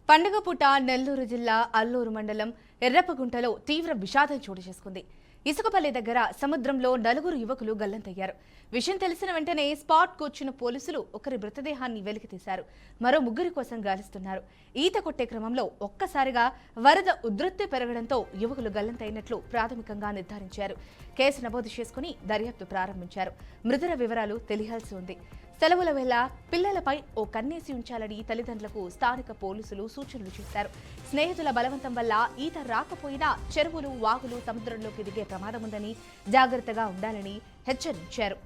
పండుగ పూట నెల్లూరు జిల్లా అల్లూరు మండలం ఎర్రప్పగుంటలో తీవ్ర విషాదం చోటు చేసుకుంది. ఇసుకపల్లి దగ్గర సముద్రంలో నలుగురు యువకులు గల్లంతయ్యారు. విషయం తెలిసిన వెంటనే స్పాట్కు వచ్చిన పోలీసులు ఒకరి మృతదేహాన్ని వెలికితీశారు. మరో ముగ్గురి కోసం గాలిస్తున్నారు. ఈత కొట్టే క్రమంలో ఒక్కసారిగా వరద ఉధృతి పెరగడంతో యువకులు గల్లంతైనట్లు ప్రాథమికంగా నిర్ధారించారు. కేసు నమోదు చేసుకుని దర్యాప్తు ప్రారంభించారు. మృతుల వివరాలు తెలియాల్సి ఉంది. సెలవుల వేళ పిల్లలపై ఓ కన్నేసి ఉంచాలని తల్లిదండ్రులకు స్థానిక పోలీసులు సూచనలు చేశారు. స్నేహితుల బలవంతం వల్ల ఈత రాకపోయినా చెరువులు, వాగులు సముద్రంలోకి దిగే ప్రమాదం ఉందని జాగ్రత్తగా ఉండాలని హెచ్చరించారు.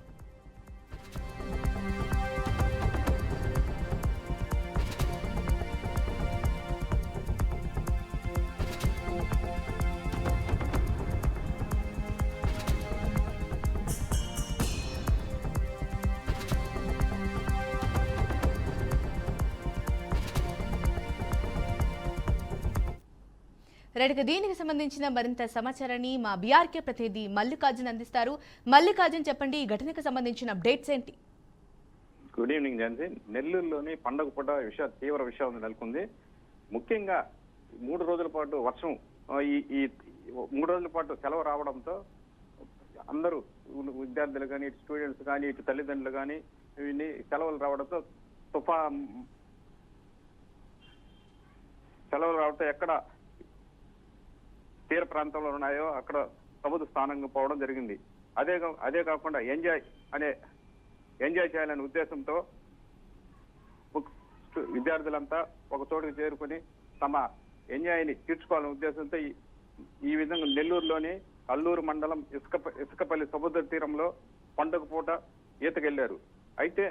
రెడ్డికి దీనికి సంబంధించిన మరింత సమాచారాన్ని మా బీఆర్కే ప్రతినిధి మల్లికార్జున్ అందిస్తారు. మల్లికార్జున్, చెప్పండి, ఈ ఘటనకు సంబంధించిన అప్డేట్స్ ఏంటి? Good evening Jhansi. నెల్లూరులోని పండగ పూట తీవ్ర విషయం నెలకొంది. ముఖ్యంగా 3 రోజుల పాటు వర్షం, ఈ 3 రోజుల పాటు సెలవు రావడంతో అందరూ విద్యార్థులు కానీ, ఇటు స్టూడెంట్స్ కానీ, ఇటు తల్లిదండ్రులు కానీ సెలవులు రావడంతో ఎక్కడ తీర ప్రాంతంలో ఉన్నాయో అక్కడ సముద్ర స్థానంగా పోవడం జరిగింది. అదే కాకుండా ఎంజాయ్ చేయాలనే ఉద్దేశంతో విద్యార్థులంతా ఒక చోటుకు చేరుకుని తమ ఎంజాయ్ని తీర్చుకోవాలనే ఉద్దేశంతో ఈ విధంగా నెల్లూరులోని అల్లూరు మండలం ఇసుకపల్లి సముద్ర తీరంలో పండుగ పూట ఈతకెళ్లారు. అయితే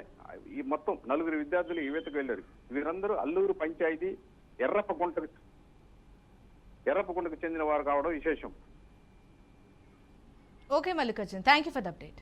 ఈ మొత్తం 4 విద్యార్థులు ఈతకు వెళ్లారు. వీరందరూ అల్లూరు పంచాయతీ ఎర్రప్పగుంటకు చెందిన వారు కావడం విశేషం. Okay Mallikarjun, thank you for the update.